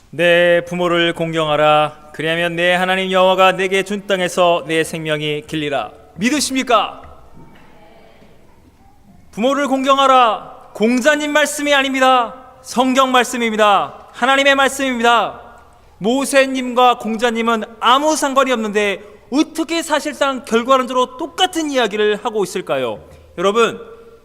내 부모를 공경하라. 그리하면 내 하나님 여호와가 내게 준 땅에서 내 생명이 길리라. 믿으십니까? 부모를 공경하라. 공자님 말씀이 아닙니다. 성경 말씀입니다. 하나님의 말씀입니다. 모세님과 공자님은 아무 상관이 없는데 어떻게 사실상 결과론적으로 똑같은 이야기를 하고 있을까요? 여러분,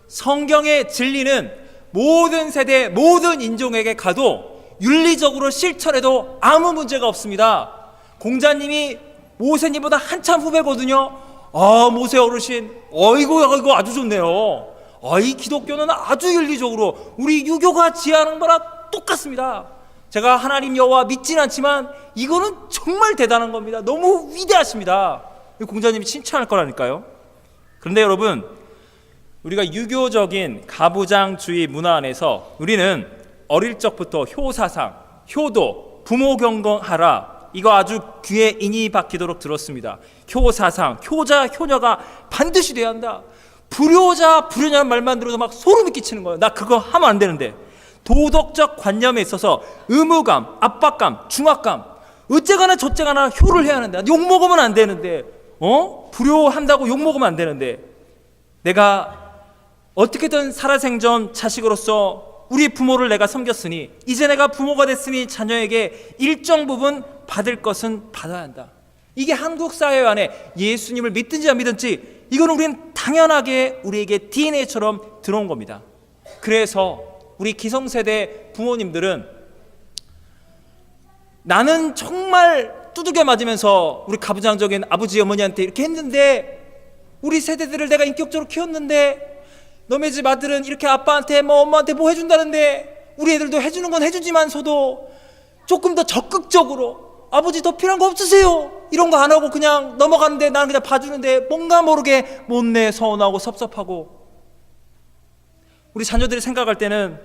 성경의 진리는 모든 세대, 모든 인종에게 가도 윤리적으로 실천해도 아무 문제가 없습니다. 공자님이 모세님보다 한참 후배거든요. 모세 어르신, 이거 아주 좋네요. 이 기독교는 아주 윤리적으로 우리 유교가 지향하는 거랑 똑같습니다. 제가 하나님 여호와 믿지는 않지만 이거는 정말 대단한 겁니다. 너무 위대하십니다. 공자님이 칭찬할 거라니까요. 그런데 여러분, 우리가 유교적인 가부장주의 문화 안에서 우리는 어릴 적부터 효사상, 효도, 부모 경건하라, 이거 아주 귀에 인이 박히도록 들었습니다. 효사상, 효자, 효녀가 반드시 돼야 한다. 불효자, 불효냐는 말만 들어도 막 소름이 끼치는 거예요. 나 그거 하면 안 되는데. 도덕적 관념에 있어서 의무감, 압박감, 중압감, 어째가나 저째가나 효를 해야 하는데, 욕먹으면 안 되는데, 불효한다고 욕먹으면 안 되는데, 내가 어떻게든 살아생전 자식으로서 우리 부모를 내가 섬겼으니 이제 내가 부모가 됐으니 자녀에게 일정 부분 받을 것은 받아야 한다. 이게 한국 사회 안에 예수님을 믿든지 안 믿든지 이거는 우리는 당연하게 우리에게 DNA처럼 들어온 겁니다. 그래서 우리 기성세대 부모님들은 나는 정말 두들겨 맞으면서 우리 가부장적인 아버지 어머니한테 이렇게 했는데, 우리 세대들을 내가 인격적으로 키웠는데 너네 집 아들은 이렇게 아빠한테 엄마한테 뭐 해준다는데, 우리 애들도 해주는 건 해주지만서도 조금 더 적극적으로 아버지 더 필요한 거 없으세요? 이런 거 안 하고 그냥 넘어가는데 나는 그냥 봐주는데 뭔가 모르게 못내, 서운하고 섭섭하고. 우리 자녀들이 생각할 때는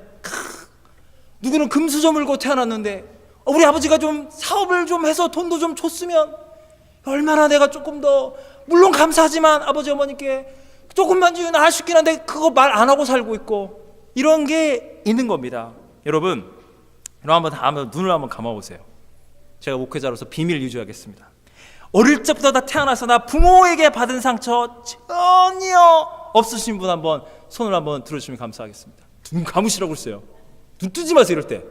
누구는 금수 저물고 태어났는데 우리 아버지가 좀 사업을 좀 해서 돈도 좀 줬으면 얼마나 내가 조금 더, 물론 감사하지만 아버지 어머니께 조금만 주면 할 수 있긴 한데 그거 말 안 하고 살고 있고, 이런 게 있는 겁니다. 여러분 한번 눈을 한번 감아보세요. 제가 목회자로서 비밀 유지하겠습니다. 어릴 적부터 다 태어나서 나 부모에게 받은 상처 전혀 없으신 분 한번 손을 한번 들어주시면 감사하겠습니다. 눈 감으시라고 했어요. 눈 뜨지 마세요 이럴 때.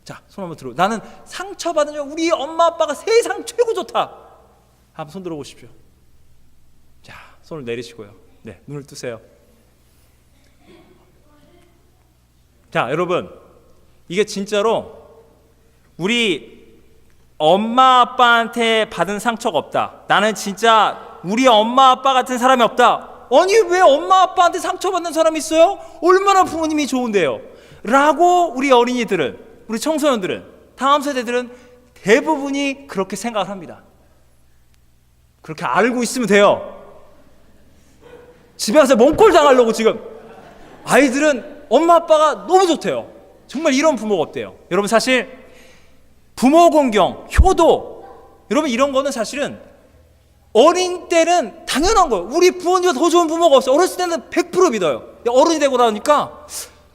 자, 손 한번 들어. 나는 상처받은 우리 엄마 아빠가 세상 최고 좋다. 한번 손 들어보십시오. 자, 손을 내리시고요. 네, 눈을 뜨세요. 자, 여러분, 이게 진짜로 우리 엄마 아빠한테 받은 상처가 없다. 나는 진짜 우리 엄마 아빠 같은 사람이 없다. 아니, 왜 엄마 아빠한테 상처받는 사람이 있어요? 얼마나 부모님이 좋은데요? 라고 우리 어린이들은, 우리 청소년들은, 다음 세대들은 대부분이 그렇게 생각을 합니다. 그렇게 알고 있으면 돼요. 집에 가서 몽골 당하려고 지금. 아이들은 엄마 아빠가 너무 좋대요. 정말 이런 부모가 없대요. 여러분, 사실 부모 공경, 효도, 여러분 이런 거는 사실은 어린 때는 당연한 거예요. 우리 부모님보다 더 좋은 부모가 없어요. 어렸을 때는 100% 믿어요. 어른이 되고 나니까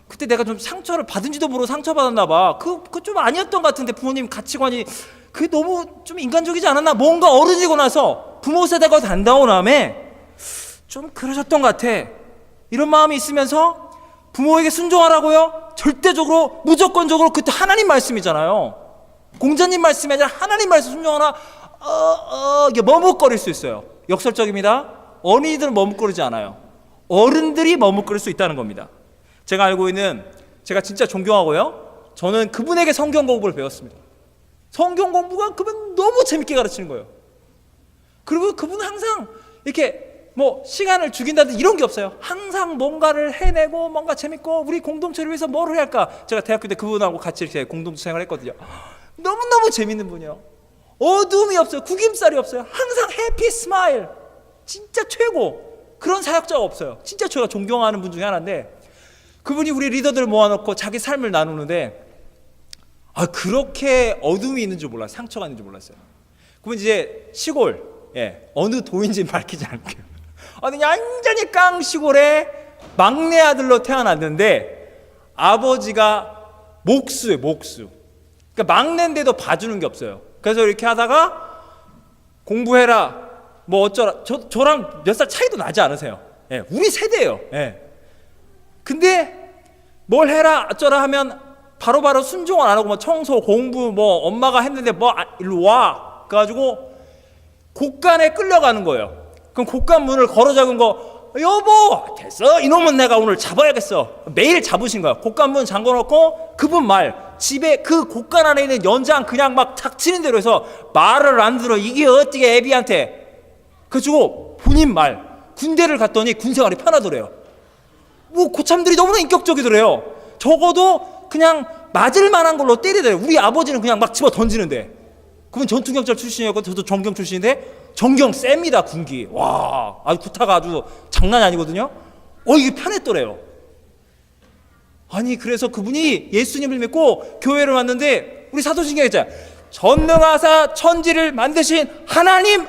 그때 내가 좀 상처를 받은지도 모르고 상처받았나 봐. 그거 좀 아니었던 것 같은데 부모님 가치관이 그게 너무 좀 인간적이지 않았나? 뭔가 어른이고 나서 부모 세대가 단다고 나면 좀 그러셨던 것 같아. 이런 마음이 있으면서 부모에게 순종하라고요? 절대적으로, 무조건적으로 그때 하나님 말씀이잖아요. 공자님 말씀이 아니라 하나님 말씀 순종하나 이게 머뭇거릴 수 있어요. 역설적입니다. 어린이들은 머뭇거리지 않아요. 어른들이 머뭇거릴 수 있다는 겁니다. 제가 알고 있는, 제가 진짜 존경하고요, 저는 그분에게 성경 공부를 배웠습니다. 성경 공부가 그분 너무 재밌게 가르치는 거예요. 그리고 그분은 항상 이렇게 시간을 죽인다든지 이런 게 없어요. 항상 뭔가를 해내고 뭔가 재밌고 우리 공동체를 위해서 뭘 해야 할까. 제가 대학교 때 그분하고 같이 이렇게 공동체 생활을 했거든요. 너무너무 재밌는 분이요. 어둠이 없어요. 구김살이 없어요. 항상 해피 스마일. 진짜 최고. 그런 사역자가 없어요. 진짜 제가 존경하는 분 중에 하나인데, 그분이 우리 리더들을 모아놓고 자기 삶을 나누는데 그렇게 어둠이 있는 줄 몰랐어요. 상처가 있는 줄 몰랐어요. 그분 이제 시골, 어느 도인지 밝히지 않을게요. 완전히 깡 시골에 막내 아들로 태어났는데 아버지가 목수예요, 목수. 그러니까 그러니까 막내인데도 봐주는 게 없어요. 그래서 이렇게 하다가 공부해라 뭐 어쩌라, 저랑 몇 살 차이도 나지 않으세요. 예, 우리 세대예요. 예. 근데 뭘 해라 어쩌라 하면 바로바로 순종을 안 하고 뭐 청소 공부 뭐 엄마가 했는데 뭐 일로 와 그래가지고 곳간에 끌려가는 거예요. 그럼 곳간 문을 걸어 잠근 거, 여보 됐어 이놈은 내가 오늘 잡아야겠어. 매일 잡으신 거야. 곳간 문 잠궈놓고 그분 말, 집에 그 곳간 안에 있는 연장 그냥 막 닥치는 대로 해서 말을 안 들어. 이게 어떻게 애비한테. 그래가지고 본인 말, 군대를 갔더니 군생활이 편하더래요. 뭐 고참들이 너무나 인격적이더래요. 적어도 그냥 맞을 만한 걸로 때리더래요. 우리 아버지는 그냥 막 집어 던지는데, 그분 전투경찰 출신이었고 저도 전경 출신인데 전경 셉니다. 군기. 와, 아주 구타가 아주 장난이 아니거든요. 이게 편했더래요. 아니 그래서 그분이 예수님을 믿고 교회를 왔는데, 우리 사도신경에 있잖아요. 전능하사 천지를 만드신 하나님.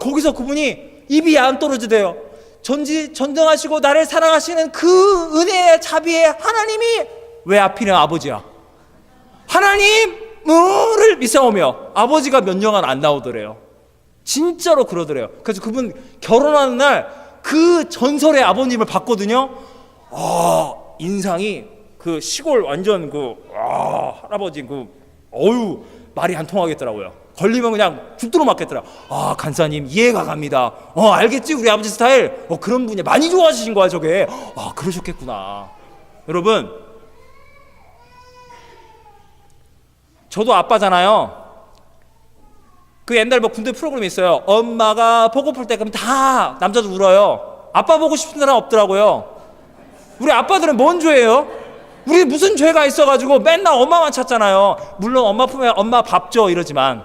거기서 그분이 입이 안 떨어지대요. 전능하시고 나를 사랑하시는 그 은혜의 자비의 하나님이 왜 하필이면 아버지야. 하나님을 믿사오며 아버지가 몇 년간 안 나오더래요. 진짜로 그러더래요. 그래서 그분 결혼하는 날 그 전설의 아버님을 봤거든요. 인상이 그 시골 완전 할아버지 말이 안 통하겠더라고요. 걸리면 그냥 죽도록 맞겠더라. 간사님 이해가 갑니다. 알겠지 우리 아버지 스타일. 그런 분이 많이 좋아하시신 거야 저게. 그러셨겠구나. 여러분, 저도 아빠잖아요. 그 옛날 뭐 군대 프로그램이 있어요. 엄마가 보고플 때 그럼 다 남자도 울어요. 아빠 보고 싶은 사람 없더라고요. 우리 아빠들은 뭔 죄예요? 우리 무슨 죄가 있어가지고 맨날 엄마만 찾잖아요. 물론 엄마 품에 엄마 밥 줘 이러지만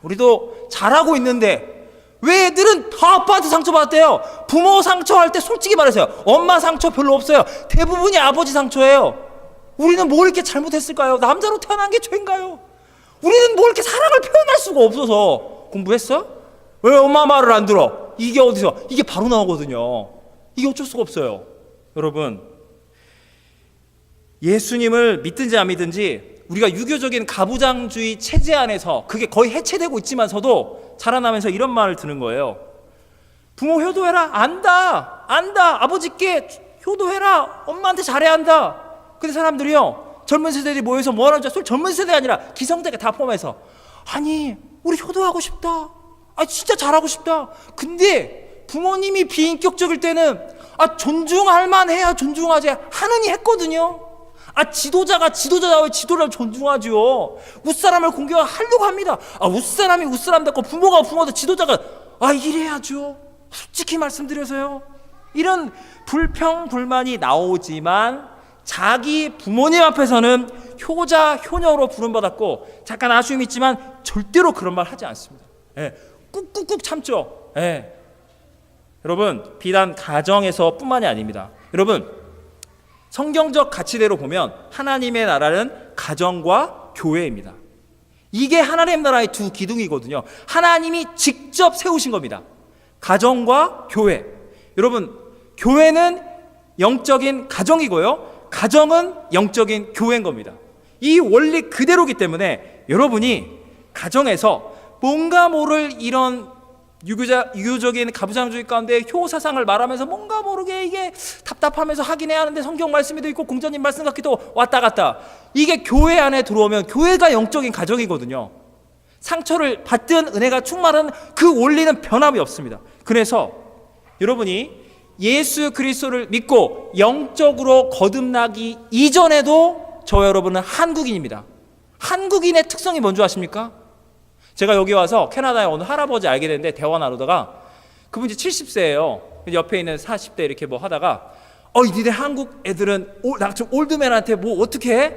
우리도 잘하고 있는데 왜 애들은 다 아빠한테 상처받았대요? 부모 상처할 때 솔직히 말해서요, 엄마 상처 별로 없어요. 대부분이 아버지 상처예요. 우리는 뭘 이렇게 잘못했을까요? 남자로 태어난 게 죄인가요? 우리는 뭘 이렇게 사랑을 표현할 수가 없어서. 공부했어? 왜 엄마 말을 안 들어? 이게 어디서? 이게 바로 나오거든요. 이게 어쩔 수가 없어요. 여러분, 예수님을 믿든지 안 믿든지 우리가 유교적인 가부장주의 체제 안에서 그게 거의 해체되고 있지만서도 자라나면서 이런 말을 듣는 거예요. 부모 효도해라. 안다. 아버지께 효도해라. 엄마한테 잘해야 한다. 근데 사람들이요, 젊은 세대들이 모여서 뭐 하는 줄 알아요? 젊은 세대가 아니라 기성세대 다 포함해서, 아니 우리 효도하고 싶다. 진짜 잘하고 싶다. 근데 부모님이 비인격적일 때는 존중할 만해야 존중하지 하느니 했거든요. 지도자가 지도자다워 지도자를 존중하죠. 웃사람을 공격하려고 합니다. 웃사람이 웃사람답고 부모가 부모도 지도자가 이래야죠. 솔직히 말씀드려서요, 이런 불평불만이 나오지만 자기 부모님 앞에서는 효자 효녀로 부름받았고, 잠깐 아쉬움이 있지만 절대로 그런 말 하지 않습니다. 꾹꾹꾹 참죠. 여러분, 비단 가정에서 뿐만이 아닙니다. 여러분, 성경적 가치대로 보면 하나님의 나라는 가정과 교회입니다. 이게 하나님 나라의 두 기둥이거든요. 하나님이 직접 세우신 겁니다. 가정과 교회. 여러분, 교회는 영적인 가정이고요, 가정은 영적인 교회인 겁니다. 이 원리 그대로기 때문에 여러분이 가정에서 뭔가 모를 이런 유교적인 가부장주의 가운데 효사상을 말하면서 뭔가 모르게 이게 답답하면서 하긴 해야 하는데 성경 말씀에도 있고 공자님 말씀 같기도 왔다 갔다, 이게 교회 안에 들어오면 교회가 영적인 가정이거든요. 상처를 받든 은혜가 충만한 그 원리는 변함이 없습니다. 그래서 여러분이 예수 그리스도를 믿고 영적으로 거듭나기 이전에도 저와 여러분은 한국인입니다. 한국인의 특성이 뭔지 아십니까? 제가 여기 와서 캐나다에 어느 할아버지 알게 됐는데 대화 나누다가 그분이 70세예요. 옆에 있는 40대 이렇게 뭐 하다가 니네 한국 애들은 올드맨한테 뭐 어떻게 해?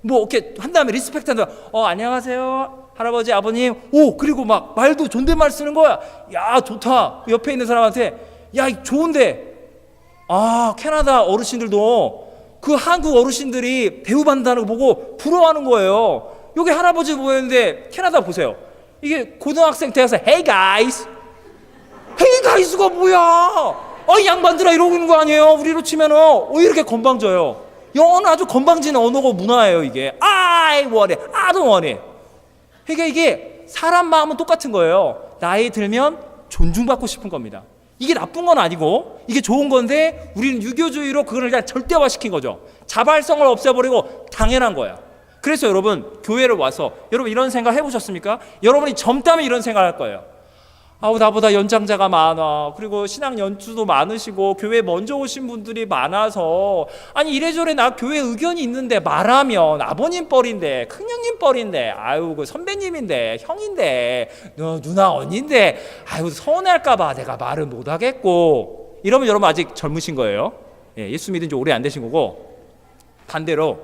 뭐 이렇게 한 다음에 리스펙트 한다. 안녕하세요 할아버지 아버님. 그리고 막 말도 존댓말 쓰는 거야. 야 좋다. 옆에 있는 사람한테 야 좋은데, 캐나다 어르신들도 그 한국 어르신들이 대우받는다는 거 보고 부러워하는 거예요. 여기 할아버지 보였는데 캐나다 보세요. 이게 고등학생 대학생 Hey guys, Hey guys가 뭐야? 이 양반들아 이러고 있는 거 아니에요? 우리로 치면은 이렇게 건방져요. 영어는 아주 건방진 언어고 문화예요. 이게 I want it, I don't want it. 그러니까 이게 사람 마음은 똑같은 거예요. 나이 들면 존중받고 싶은 겁니다. 이게 나쁜 건 아니고 이게 좋은 건데 우리는 유교주의로 그걸 그냥 절대화시킨 거죠. 자발성을 없애버리고 당연한 거야. 그래서 여러분 교회를 와서 여러분 이런 생각 해보셨습니까? 여러분이 젊다면 이런 생각을 할 거예요. 아우 나보다 연장자가 많아. 그리고 신앙 연수도 많으시고 교회 먼저 오신 분들이 많아서 아니 이래저래 나 교회 의견이 있는데 말하면 아버님 뻘인데 큰형님 뻘인데 아유 그 선배님인데 형인데 누나 언니인데 아유 서운해할까 봐 내가 말을 못 하겠고 이러면 여러분 아직 젊으신 거예요. 예, 예수 믿은 지 오래 안 되신 거고 반대로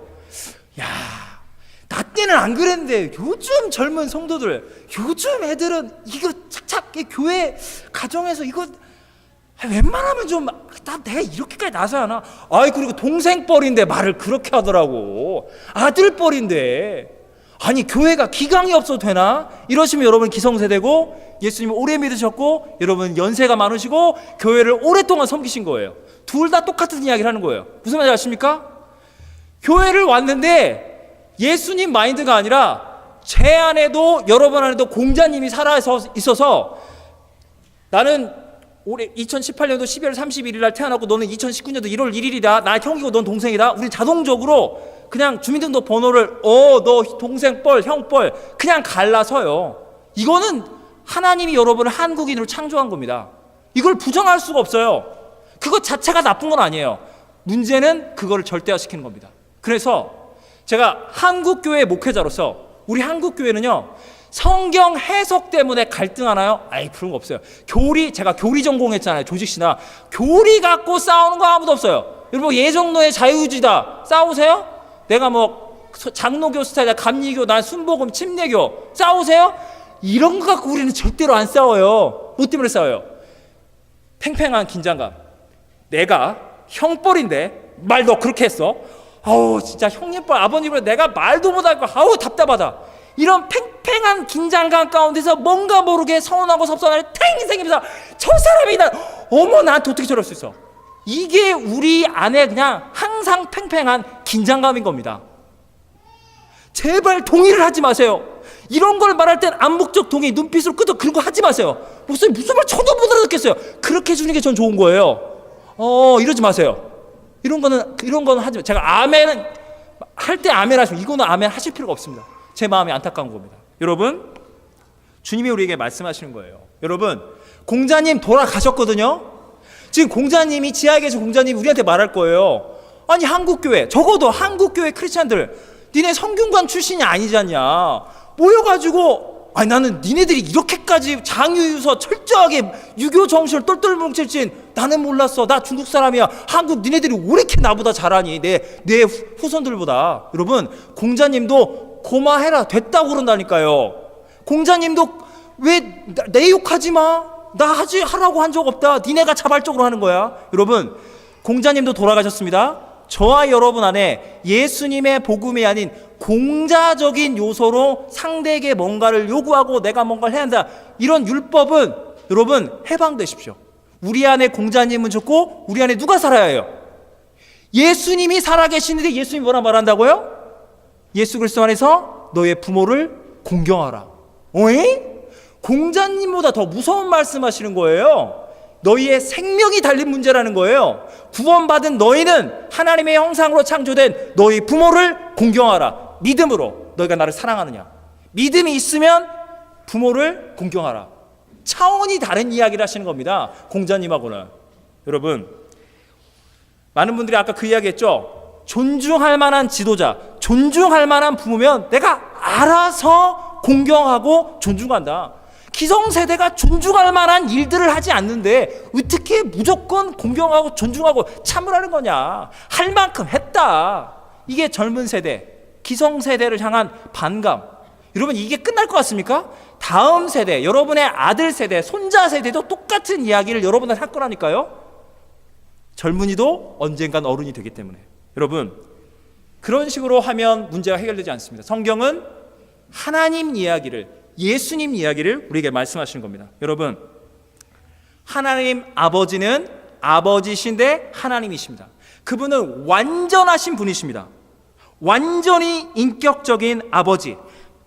야 나 때는 안 그랬는데 요즘 젊은 성도들 요즘 애들은 이거 착착 교회 가정에서 이거 웬만하면 좀 내가 이렇게까지 나서야 하나? 아이 그리고 동생 뻘인데 말을 그렇게 하더라고. 아들 뻘인데 아니 교회가 기강이 없어도 되나? 이러시면 여러분 기성세대고 예수님 오래 믿으셨고 여러분 연세가 많으시고 교회를 오랫동안 섬기신 거예요. 둘 다 똑같은 이야기를 하는 거예요. 무슨 말인지 아십니까? 교회를 왔는데 예수님 마인드가 아니라 제 안에도 여러분 안에도 공자님이 살아 있어서 나는 올해 2018년도 12월 31일 날 태어났고 너는 2019년도 1월 1일이다. 나 형이고 넌 동생이다. 우리 자동적으로 그냥 주민등록 번호를 너 동생 뻘, 형 뻘 그냥 갈라서요. 이거는 하나님이 여러분을 한국인으로 창조한 겁니다. 이걸 부정할 수가 없어요. 그것 자체가 나쁜 건 아니에요. 문제는 그거를 절대화시키는 겁니다. 그래서 제가 한국교회 목회자로서 우리 한국교회는요 성경 해석 때문에 갈등하나요? 아이 그런 거 없어요. 제가 교리 전공했잖아요. 조직신학 교리 갖고 싸우는 거 아무도 없어요. 여러분 예정론의 자유주의다 싸우세요? 내가 뭐 장로교 스타일이다 감리교 난 순복음 침례교 싸우세요? 이런 거 갖고 우리는 절대로 안 싸워요. 뭐 때문에 싸워요? 팽팽한 긴장감. 내가 형뻘인데 말 너 그렇게 했어? 아우 진짜 형님뻘 아버님뻘 내가 말도 못하고 아우 답답하다. 이런 팽팽한 긴장감 가운데서 뭔가 모르게 서운하고 섭섭한 탱이 생기면서 저 사람이 어머 나한테 어떻게 저럴 수 있어. 이게 우리 안에 그냥 항상 팽팽한 긴장감인 겁니다. 제발 동의를 하지 마세요. 이런 걸 말할 땐 암묵적 동의 눈빛으로 끄덕 그런 거 하지 마세요. 무슨 말 전혀 못 알아듣겠어요. 그렇게 해주는 게 전 좋은 거예요. 이러지 마세요. 이런 거는 하지 마. 제가 아멘은 할 때 아멘 하시면 이거는 아멘 하실 필요가 없습니다. 제 마음이 안타까운 겁니다. 여러분 주님이 우리에게 말씀하시는 거예요. 여러분 공자님 돌아가셨거든요. 지금 공자님이 지하에 계신 공자님이 우리한테 말할 거예요. 아니 한국교회 적어도 한국교회 크리스찬들 니네 성균관 출신이 아니지 않냐 모여가지고 아니 나는 니네들이 이렇게까지 장유유서 철저하게 유교 정신을 똘똘 뭉칠진 나는 몰랐어. 나 중국 사람이야. 한국 니네들이 왜 이렇게 나보다 잘하니 내 후손들보다. 여러분 공자님도 고마해라 됐다고 그런다니까요. 공자님도 왜 내 욕하지 마. 나 하라고 한 적 없다. 니네가 자발적으로 하는 거야. 여러분 공자님도 돌아가셨습니다. 저와 여러분 안에 예수님의 복음이 아닌 공자적인 요소로 상대에게 뭔가를 요구하고 내가 뭔가를 해야 한다. 이런 율법은 여러분 해방되십시오. 우리 안에 공자님은 좋고 우리 안에 누가 살아야 해요? 예수님이 살아계시는데 예수님이 뭐라 말한다고요? 예수 그리스도 안에서 너의 부모를 공경하라. 어이? 공자님보다 더 무서운 말씀하시는 거예요. 너희의 생명이 달린 문제라는 거예요. 구원받은 너희는 하나님의 형상으로 창조된 너희 부모를 공경하라. 믿음으로 너희가 나를 사랑하느냐. 믿음이 있으면 부모를 공경하라. 차원이 다른 이야기를 하시는 겁니다. 공자님하고는. 여러분 많은 분들이 아까 그 이야기 했죠. 존중할 만한 지도자, 존중할 만한 부모면 내가 알아서 공경하고 존중한다. 기성세대가 존중할 만한 일들을 하지 않는데 어떻게 무조건 공경하고 존중하고 참으라는 거냐. 할 만큼 했다. 이게 젊은 세대, 기성세대를 향한 반감. 여러분 이게 끝날 것 같습니까? 다음 세대, 여러분의 아들 세대, 손자 세대도 똑같은 이야기를 여러분한테 할 거라니까요. 젊은이도 언젠간 어른이 되기 때문에. 여러분 그런 식으로 하면 문제가 해결되지 않습니다. 성경은 하나님 이야기를, 예수님 이야기를 우리에게 말씀하시는 겁니다. 여러분 하나님 아버지는 아버지신데 하나님이십니다. 그분은 완전하신 분이십니다. 완전히 인격적인 아버지.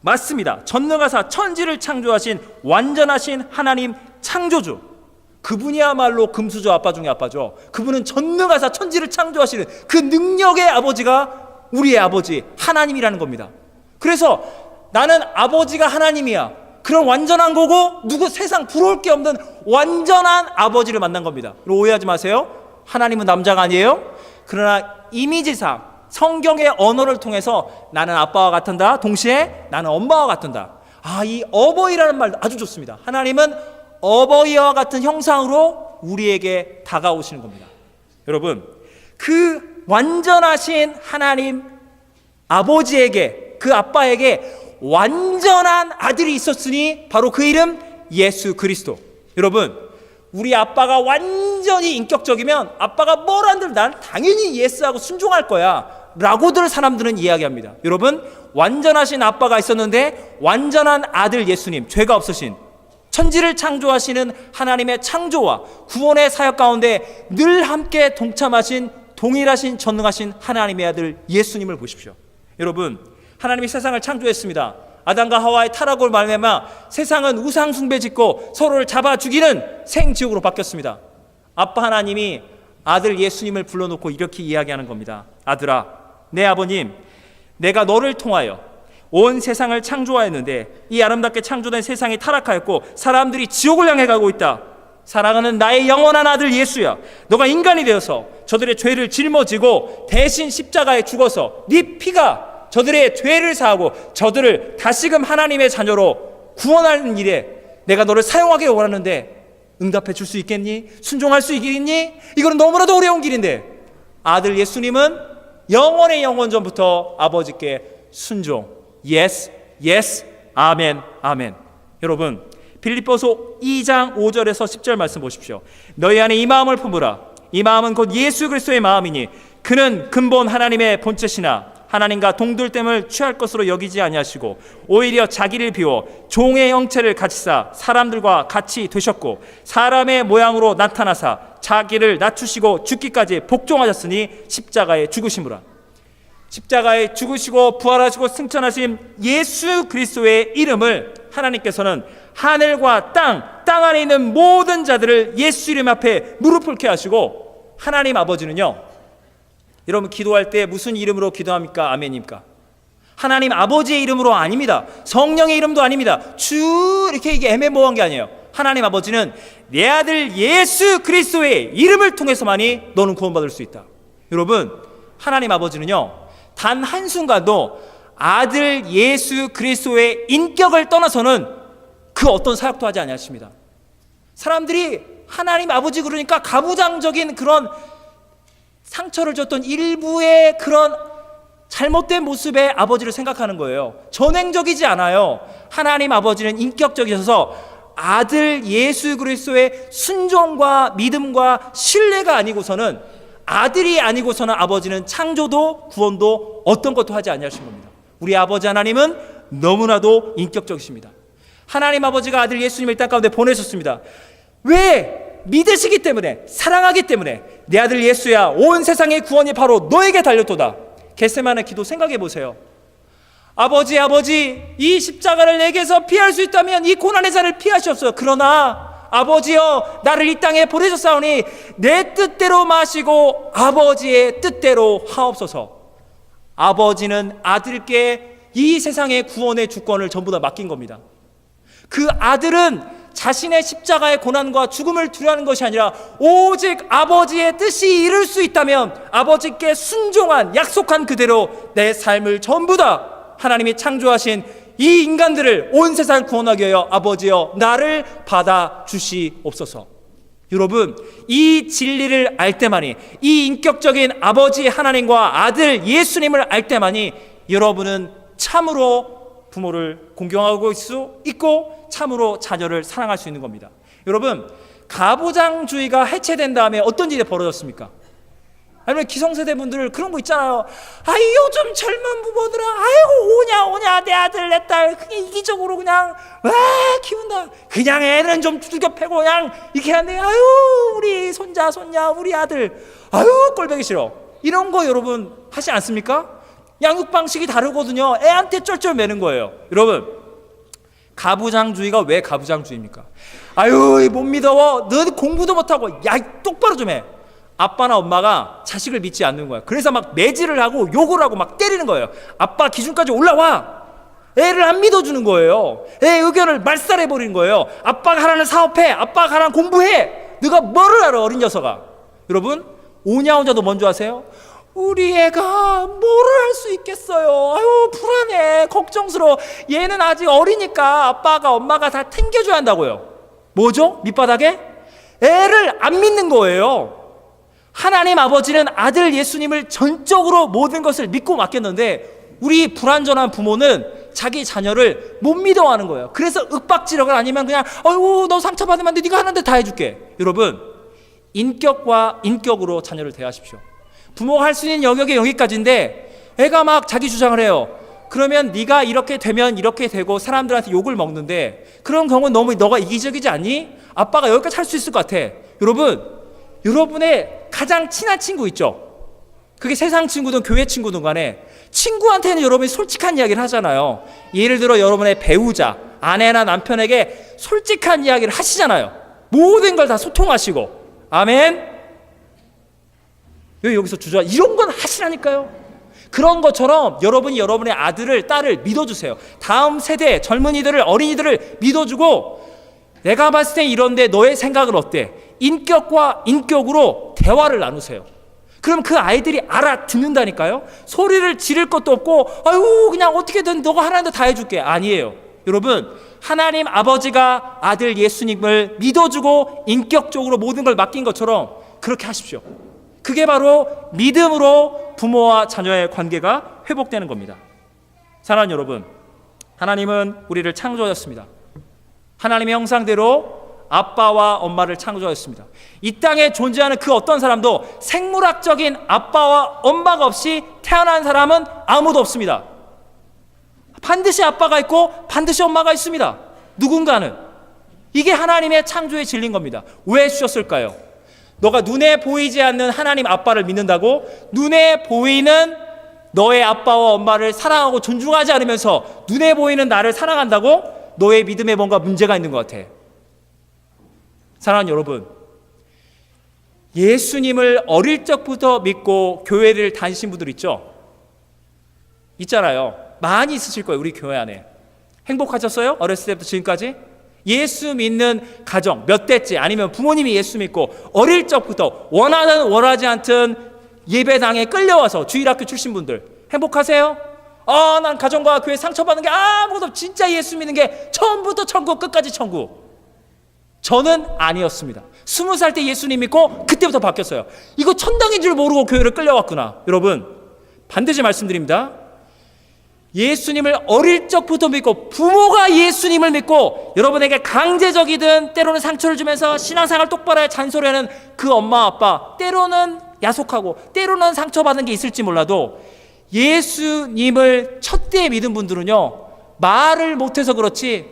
맞습니다. 전능하사 천지를 창조하신 완전하신 하나님 창조주. 그분이야말로 금수저 아빠 중에 아빠죠. 그분은 전능하사 천지를 창조하시는 그 능력의 아버지가 우리의 아버지 하나님이라는 겁니다. 그래서 나는 아버지가 하나님이야. 그런 완전한 거고 누구 세상 부러울 게 없는 완전한 아버지를 만난 겁니다. 오해하지 마세요. 하나님은 남자가 아니에요. 그러나 이미지상 성경의 언어를 통해서 나는 아빠와 같은다. 동시에 나는 엄마와 같은다. 이 어버이라는 말도 아주 좋습니다. 하나님은 어버이와 같은 형상으로 우리에게 다가오시는 겁니다. 여러분, 그 완전하신 하나님 아버지에게, 그 아빠에게 완전한 아들이 있었으니 바로 그 이름 예수 그리스도. 여러분, 우리 아빠가 완전히 인격적이면 아빠가 뭘 한들 난 당연히 예스하고 순종할 거야 라고들 사람들은 이야기합니다. 여러분, 완전하신 아빠가 있었는데 완전한 아들 예수님, 죄가 없으신 천지를 창조하시는 하나님의 창조와 구원의 사역 가운데 늘 함께 동참하신 동일하신 전능하신 하나님의 아들 예수님을 보십시오. 여러분, 하나님이 세상을 창조했습니다. 아담과 하와의 타락으로 말미암아 세상은 우상 숭배 짓고 서로를 잡아 죽이는 생지옥으로 바뀌었습니다. 아빠 하나님이 아들 예수님을 불러놓고 이렇게 이야기하는 겁니다. 아들아, 내 아버님, 내가 너를 통하여 온 세상을 창조하였는데 이 아름답게 창조된 세상이 타락하였고 사람들이 지옥을 향해 가고 있다. 사랑하는 나의 영원한 아들 예수야, 너가 인간이 되어서 저들의 죄를 짊어지고 대신 십자가에 죽어서 네 피가 저들의 죄를 사하고 저들을 다시금 하나님의 자녀로 구원하는 일에 내가 너를 사용하기 원하는데 응답해 줄 수 있겠니? 순종할 수 있겠니? 이거는 너무나도 어려운 길인데 아들 예수님은 영원의 영원 전부터 아버지께 순종. Yes, yes, 아멘, 아멘. 여러분, 빌립보서 2장 5절에서 10절 말씀 보십시오. 너희 안에 이 마음을 품으라. 이 마음은 곧 예수 그리스도의 마음이니 그는 근본 하나님의 본체시나 하나님과 동들됨을 취할 것으로 여기지 아니하시고 오히려 자기를 비워 종의 형체를 가지사 사람들과 같이 되셨고 사람의 모양으로 나타나사 자기를 낮추시고 죽기까지 복종하셨으니 십자가에 죽으시므라. 십자가에 죽으시고 부활하시고 승천하신 예수 그리스도의 이름을 하나님께서는 하늘과 땅 안에 있는 모든 자들을 예수 이름 앞에 무릎 꿇게 하시고 하나님 아버지는요, 여러분 기도할 때 무슨 이름으로 기도합니까? 아멘입니까? 하나님 아버지의 이름으로 아닙니다. 성령의 이름도 아닙니다. 이렇게 이게 애매모호한 게 아니에요. 하나님 아버지는 내 아들 예수 그리스도의 이름을 통해서만이 너는 구원받을 수 있다. 여러분, 하나님 아버지는요, 단 한순간도 아들 예수 그리스도의 인격을 떠나서는 그 어떤 사역도 하지 아니하십니다. 사람들이 하나님 아버지 그러니까 가부장적인 그런 상처를 줬던 일부의 그런 잘못된 모습의 아버지를 생각하는 거예요. 전행적이지 않아요. 하나님 아버지는 인격적이셔서 아들 예수 그리스도의 순종과 믿음과 신뢰가 아니고서는, 아들이 아니고서는 아버지는 창조도 구원도 어떤 것도 하지 아니하신 겁니다. 우리 아버지 하나님은 너무나도 인격적이십니다. 하나님 아버지가 아들 예수님을 이 땅 가운데 보내셨습니다. 왜? 믿으시기 때문에, 사랑하기 때문에. 내 아들 예수야, 온 세상의 구원이 바로 너에게 달렸도다. 겟세마네 기도 생각해 보세요. 아버지, 이 십자가를 내게서 피할 수 있다면 이 고난의 잔을 피하시옵소서. 그러나 아버지여, 나를 이 땅에 보내셨사오니 내 뜻대로 마시고 아버지의 뜻대로 하옵소서. 아버지는 아들께 이 세상의 구원의 주권을 전부 다 맡긴 겁니다. 그 아들은 자신의 십자가의 고난과 죽음을 두려워하는 것이 아니라 오직 아버지의 뜻이 이룰 수 있다면 아버지께 순종한, 약속한 그대로 내 삶을 전부 다 하나님이 창조하신 이 인간들을 온 세상을 구원하기 위하여 아버지여 나를 받아주시옵소서. 여러분, 이 진리를 알 때만이, 이 인격적인 아버지 하나님과 아들 예수님을 알 때만이 여러분은 참으로 부모를 공경하고 있을 수 있고 참으로 자녀를 사랑할 수 있는 겁니다. 여러분, 가부장주의가 해체된 다음에 어떤 일이 벌어졌습니까? 아니면 기성세대 분들 그런 거 있잖아요. 요즘 젊은 부모들은 아이고 오냐 내 아들 내 딸 그냥 이기적으로 그냥 키운다. 그냥 애는 좀 두들겨 패고 그냥 이렇게 하는데 우리 손자 손녀 우리 아들 아유 꼴보기 싫어. 이런 거 여러분 하지 않습니까? 양육 방식이 다르거든요. 애한테 쩔쩔 매는 거예요. 여러분, 가부장주의가 왜 가부장주의입니까? 아유 못 믿어. 너 공부도 못하고. 야 똑바로 좀 해. 아빠나 엄마가 자식을 믿지 않는 거야. 그래서 막 매질을 하고 욕을 하고 막 때리는 거예요. 아빠 기준까지 올라와. 애를 안 믿어주는 거예요. 애 의견을 말살해버리는 거예요. 아빠가 하라는 사업해. 아빠가 하라는 공부해. 네가 뭐를 알아, 어린 녀석아. 여러분, 오냐오냐도 먼저 하세요. 우리 애가 뭐를 할 수 있겠어요. 아유 불안해, 걱정스러워. 얘는 아직 어리니까 아빠가 엄마가 다 챙겨줘야 한다고요. 뭐죠? 밑바닥에? 애를 안 믿는 거예요. 하나님 아버지는 아들 예수님을 전적으로 모든 것을 믿고 맡겼는데 우리 불완전한 부모는 자기 자녀를 못 믿어하는 거예요. 그래서 윽박지르거나 아니면 그냥 아유 너 상처받으면 안 돼. 네가 하는데 다 해줄게. 여러분, 인격과 인격으로 자녀를 대하십시오. 부모가 할 수 있는 영역이 여기까지인데 애가 막 자기 주장을 해요. 그러면 네가 이렇게 되면 이렇게 되고 사람들한테 욕을 먹는데 그런 경우는 너무 너가 이기적이지 않니? 아빠가 여기까지 할 수 있을 것 같아. 여러분, 여러분의 가장 친한 친구 있죠? 그게 세상 친구든 교회 친구든 간에 친구한테는 여러분이 솔직한 이야기를 하잖아요. 예를 들어 여러분의 배우자, 아내나 남편에게 솔직한 이야기를 하시잖아요. 모든 걸 다 소통하시고. 아멘. 왜 여기서 주저? 이런 건 하시라니까요. 그런 것처럼 여러분이 여러분의 아들을 딸을 믿어주세요. 다음 세대 젊은이들을 어린이들을 믿어주고 내가 봤을 때 이런데 너의 생각은 어때? 인격과 인격으로 대화를 나누세요. 그럼 그 아이들이 알아듣는다니까요. 소리를 지를 것도 없고 아유 그냥 어떻게든 너가 하나님도 다 해줄게. 아니에요. 여러분, 하나님 아버지가 아들 예수님을 믿어주고 인격적으로 모든 걸 맡긴 것처럼 그렇게 하십시오. 그게 바로 믿음으로 부모와 자녀의 관계가 회복되는 겁니다. 사랑하는 여러분, 하나님은 우리를 창조하셨습니다. 하나님의 형상대로 아빠와 엄마를 창조하셨습니다. 이 땅에 존재하는 그 어떤 사람도 생물학적인 아빠와 엄마가 없이 태어난 사람은 아무도 없습니다. 반드시 아빠가 있고 반드시 엄마가 있습니다. 누군가는. 이게 하나님의 창조의 진리인 겁니다. 왜 주셨을까요? 너가 눈에 보이지 않는 하나님 아빠를 믿는다고 눈에 보이는 너의 아빠와 엄마를 사랑하고 존중하지 않으면서 눈에 보이는 나를 사랑한다고 너의 믿음에 뭔가 문제가 있는 것 같아. 사랑하는 여러분, 예수님을 어릴 적부터 믿고 교회를 다니신 분들 있잖아요. 많이 있으실 거예요. 우리 교회 안에. 행복하셨어요? 어렸을 때부터 지금까지? 예수 믿는 가정 몇 대째, 아니면 부모님이 예수 믿고 어릴 적부터 원하든 원하지 않든 예배당에 끌려와서 주일학교 출신 분들 행복하세요? 난 가정과 교회 상처받는 게 아무것도 없어. 진짜 예수 믿는 게 처음부터 천국 끝까지 천국. 저는 아니었습니다. 20살 때 예수님 믿고 그때부터 바뀌었어요. 이거 천당인 줄 모르고 교회를 끌려왔구나. 여러분, 반드시 말씀드립니다. 예수님을 어릴 적부터 믿고 부모가 예수님을 믿고 여러분에게 강제적이든 때로는 상처를 주면서 신앙생활 똑바로 해 잔소리하는 그 엄마 아빠, 때로는 야속하고 때로는 상처받은 게 있을지 몰라도 예수님을 첫대에 믿은 분들은요, 말을 못해서 그렇지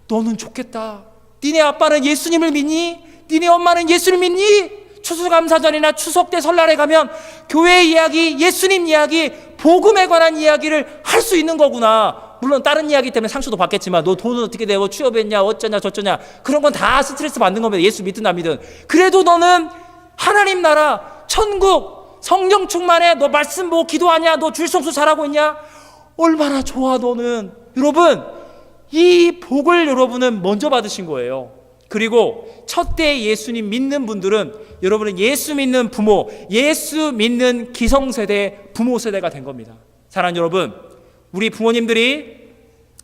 너는 좋겠다. 니네 아빠는 예수님을 믿니? 니네 엄마는 예수를 믿니? 추수감사절이나 추석 때 설날에 가면 교회 이야기, 예수님 이야기, 복음에 관한 이야기를 할 수 있는 거구나. 물론 다른 이야기 때문에 상처도 받겠지만 너 돈은 어떻게 되고 취업했냐 어쩌냐 저쩌냐 그런 건 다 스트레스 받는 겁니다. 예수 믿든 안 믿든. 그래도 너는 하나님 나라, 천국, 성령 충만해. 너 말씀 뭐 기도하냐? 너 주일성수 잘하고 있냐? 얼마나 좋아 너는. 여러분, 이 복을 여러분은 먼저 받으신 거예요. 그리고 첫대 예수님 믿는 분들은 여러분은 예수 믿는 부모, 예수 믿는 기성세대, 부모 세대가 된 겁니다. 사랑하는 여러분, 우리 부모님들이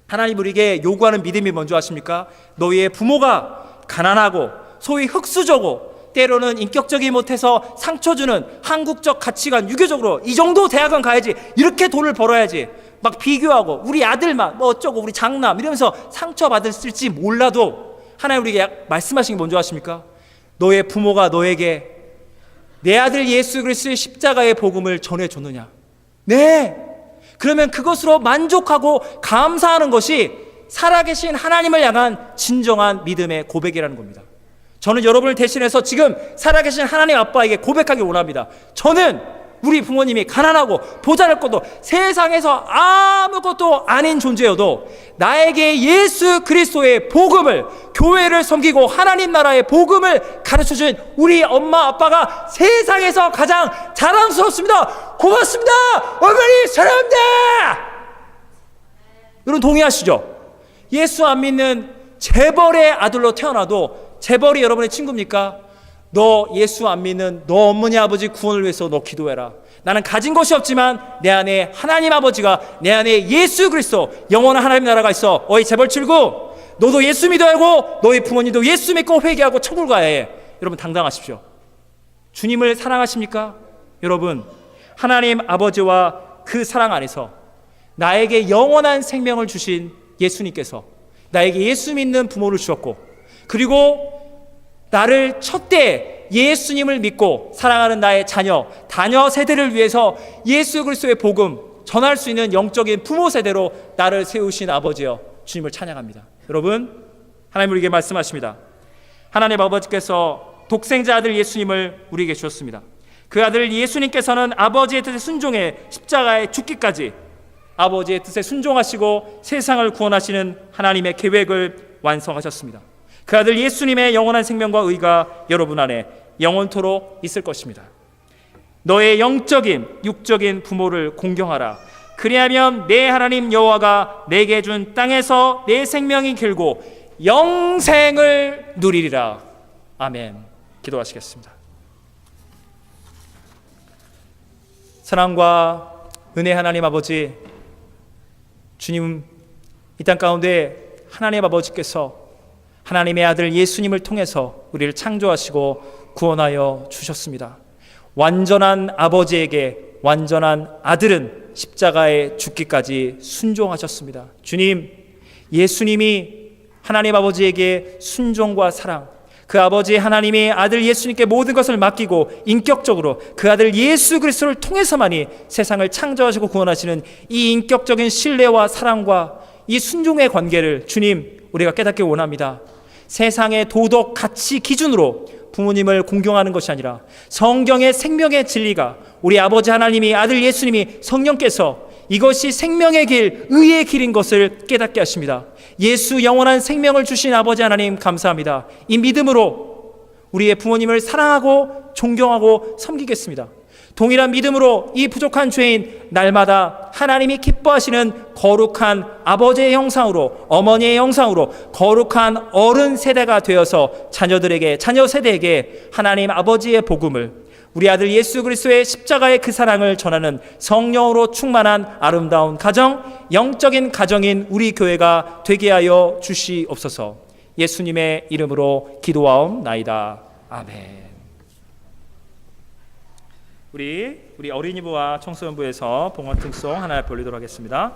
하나님 우리에게 요구하는 믿음이 뭔지 아십니까? 너희의 부모가 가난하고 소위 흙수저고 때로는 인격적이 못해서 상처 주는 한국적 가치관, 유교적으로 이 정도 대학은 가야지, 이렇게 돈을 벌어야지 막 비교하고 우리 아들만 뭐 어쩌고 우리 장남 이러면서 상처받았을지 몰라도 하나님 우리에게 말씀하신 게 뭔지 아십니까? 너의 부모가 너에게 내 아들 예수 그리스도의 십자가의 복음을 전해줬느냐? 네. 그러면 그것으로 만족하고 감사하는 것이 살아계신 하나님을 향한 진정한 믿음의 고백이라는 겁니다. 저는 여러분을 대신해서 지금 살아계신 하나님 아빠에게 고백하기 원합니다. 저는 우리 부모님이 가난하고 보잘것도 세상에서 아무것도 아닌 존재여도 나에게 예수 그리스도의 복음을, 교회를 섬기고 하나님 나라의 복음을 가르쳐준 우리 엄마 아빠가 세상에서 가장 자랑스럽습니다. 고맙습니다. 어머니 사랑합니다. 여러분 동의하시죠? 예수 안 믿는 재벌의 아들로 태어나도 재벌이 여러분의 친구입니까? 너 예수 안 믿는 너 어머니 아버지 구원을 위해서 너 기도해라. 나는 가진 것이 없지만 내 안에 하나님 아버지가, 내 안에 예수 그리스도 영원한 하나님 나라가 있어. 어이 재벌 출구, 너도 예수 믿어야 하고 너희 부모님도 예수 믿고 회개하고 천국 가야 해. 여러분 당당하십시오. 주님을 사랑하십니까? 여러분 하나님 아버지와 그 사랑 안에서 나에게 영원한 생명을 주신 예수님께서 나에게 예수 믿는 부모를 주셨고, 그리고 나를 첫때 예수님을 믿고 사랑하는 나의 자녀 세대를 위해서 예수 그리스도의 복음 전할 수 있는 영적인 부모 세대로 나를 세우신 아버지여 주님을 찬양합니다. 여러분 하나님 우리에게 말씀하십니다. 하나님 아버지께서 독생자 아들 예수님을 우리에게 주셨습니다. 그 아들 예수님께서는 아버지의 뜻에 순종해 십자가에 죽기까지 아버지의 뜻에 순종하시고 세상을 구원하시는 하나님의 계획을 완성하셨습니다. 그 아들 예수님의 영원한 생명과 의가 여러분 안에 영원토록 있을 것입니다. 너의 영적인 육적인 부모를 공경하라. 그리하면 내 하나님 여호와가 내게 준 땅에서 내 생명이 길고 영생을 누리리라. 아멘. 기도하시겠습니다. 사랑과 은혜 하나님 아버지, 주님 이 땅 가운데 하나님 아버지께서 하나님의 아들 예수님을 통해서 우리를 창조하시고 구원하여 주셨습니다. 완전한 아버지에게 완전한 아들은 십자가에 죽기까지 순종하셨습니다. 주님, 예수님이 하나님 아버지에게 순종과 사랑, 그 아버지 하나님이 아들 예수님께 모든 것을 맡기고 인격적으로 그 아들 예수 그리스도를 통해서만이 세상을 창조하시고 구원하시는 이 인격적인 신뢰와 사랑과 이 순종의 관계를 주님 우리가 깨닫기 원합니다. 세상의 도덕 가치 기준으로 부모님을 공경하는 것이 아니라 성경의 생명의 진리가 우리 아버지 하나님이 아들 예수님이 성령께서 이것이 생명의 길, 의의 길인 것을 깨닫게 하십니다. 예수 영원한 생명을 주신 아버지 하나님 감사합니다. 이 믿음으로 우리의 부모님을 사랑하고 존경하고 섬기겠습니다. 동일한 믿음으로 이 부족한 죄인 날마다 하나님이 기뻐하시는 거룩한 아버지의 형상으로, 어머니의 형상으로 거룩한 어른 세대가 되어서 자녀들에게, 자녀 세대에게 하나님 아버지의 복음을, 우리 아들 예수 그리스도의 십자가의 그 사랑을 전하는 성령으로 충만한 아름다운 가정, 영적인 가정인 우리 교회가 되게 하여 주시옵소서. 예수님의 이름으로 기도하옵나이다. 아멘. 우리 어린이부와 청소년부에서 봉헌특송 하나 벌리도록 하겠습니다.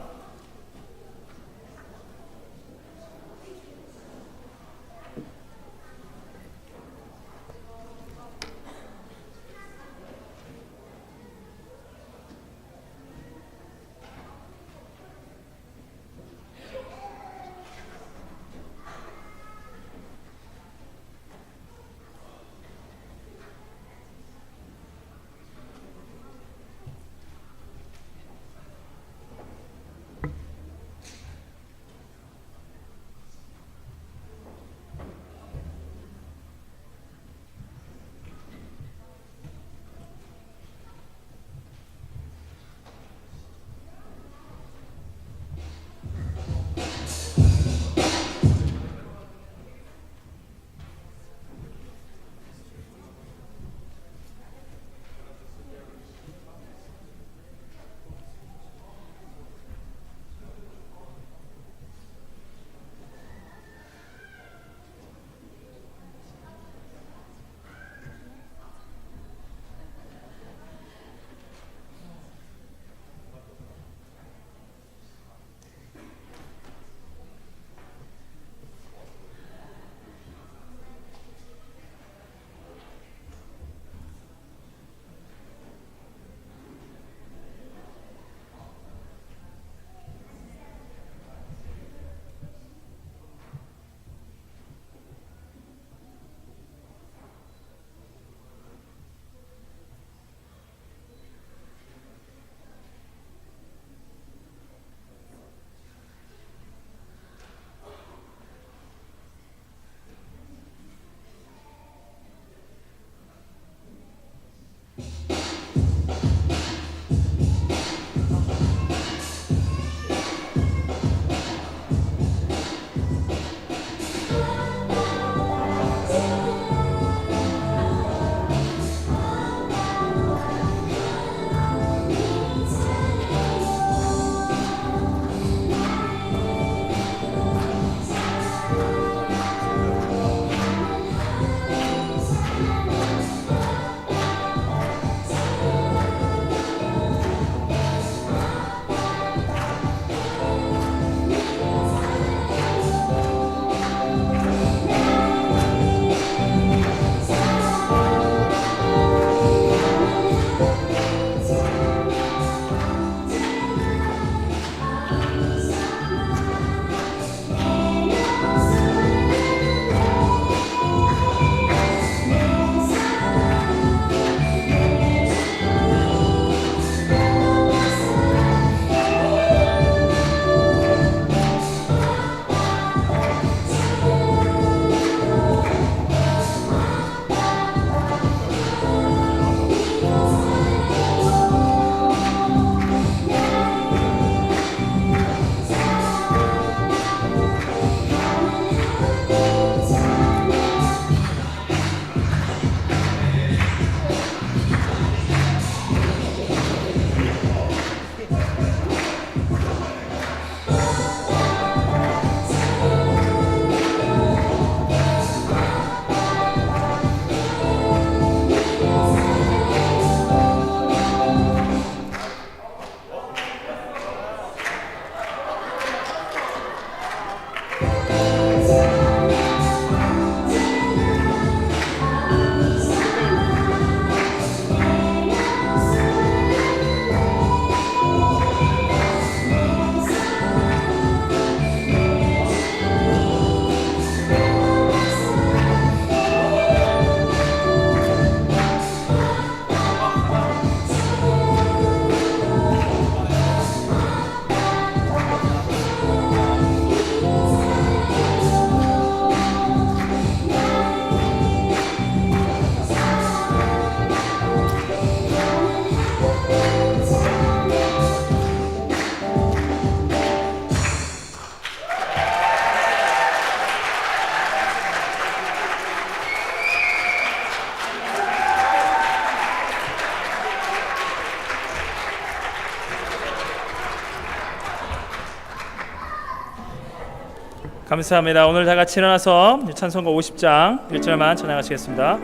감사합니다. 오늘 다 같이 일어나서 찬송가 50장 1절만 찬양하시겠습니다.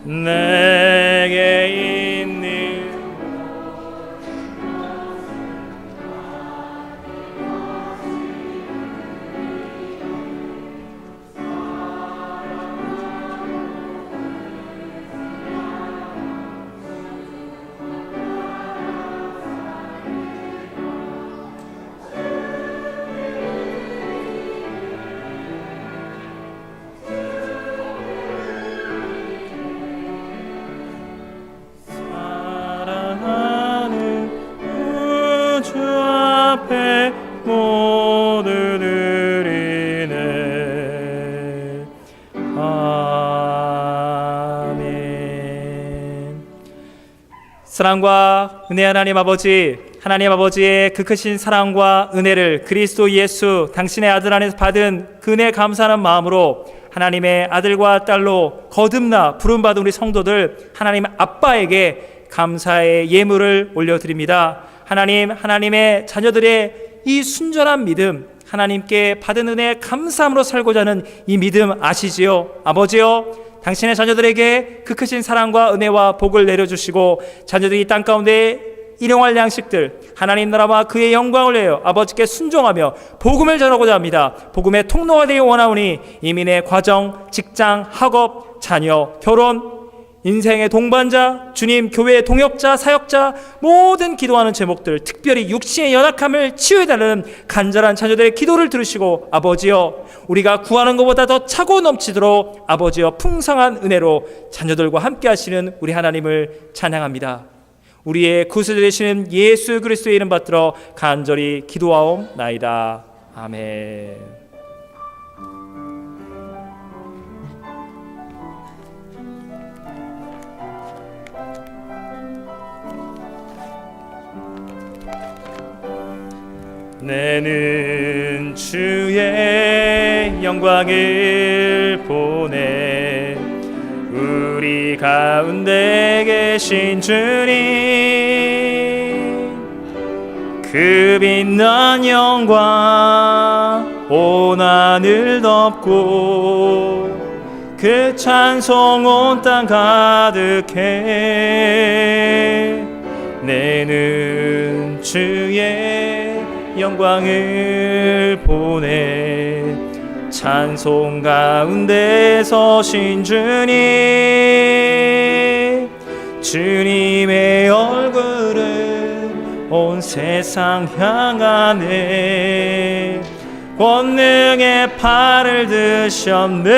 내게 있는 모두 드리네. 아멘. 사랑과 은혜 하나님 아버지, 하나님 아버지의 그 크신 사랑과 은혜를 그리스도 예수 당신의 아들 안에서 받은 그 은혜 감사하는 마음으로 하나님의 아들과 딸로 거듭나 부름받은 우리 성도들 하나님 아빠에게 감사의 예물을 올려드립니다. 하나님, 하나님의 자녀들의 이 순전한 믿음, 하나님께 받은 은혜 감사함으로 살고자 하는 이 믿음 아시지요? 아버지요, 당신의 자녀들에게 그 크신 사랑과 은혜와 복을 내려주시고 자녀들이 이 땅 가운데 일용할 양식들 하나님 나라와 그의 영광을 위하여 아버지께 순종하며 복음을 전하고자 합니다. 복음의 통로가 되기 원하오니 이민의 과정, 직장, 학업, 자녀, 결혼, 인생의 동반자, 주님 교회의 동역자, 사역자 모든 기도하는 제목들 특별히 육신의 연약함을 치유해달라는 간절한 자녀들의 기도를 들으시고 아버지여 우리가 구하는 것보다 더 차고 넘치도록 아버지여 풍성한 은혜로 자녀들과 함께 하시는 우리 하나님을 찬양합니다. 우리의 구세주 되시는 예수 그리스도의 이름 받들어 간절히 기도하옵나이다. 아멘. 내는 주의 영광을 보내 우리 가운데 계신 주님 그 빛난 영광 온 하늘 덮고 그 찬송 온 땅 가득해 내는 주의 영광을 보내 찬송 가운데 서신 주님 주님의 얼굴은 온 세상 향하네 권능의 팔을 드셨네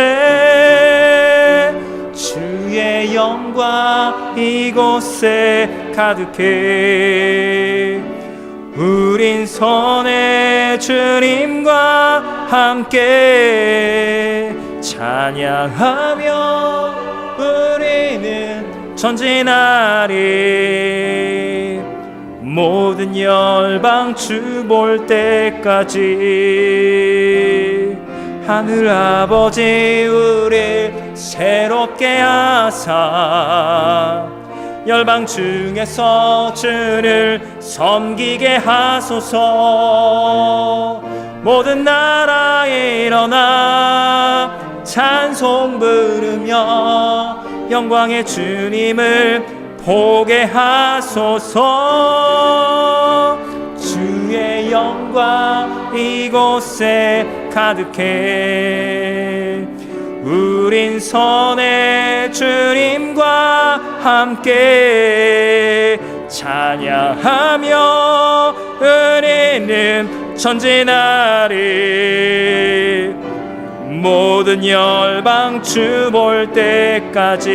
주의 영광 이곳에 가득해 우린 선의 주님과 함께 찬양하며 우리는 전진하리 모든 열방 주 볼 때까지 하늘 아버지 우릴 새롭게 하사 열방 중에서 주를 섬기게 하소서. 모든 나라에 일어나 찬송 부르며 영광의 주님을 보게 하소서. 주의 영광 이곳에 가득해 우린 선의 주님과 함께 찬양하며 은혜는 전진하리 모든 열방 주 볼 때까지.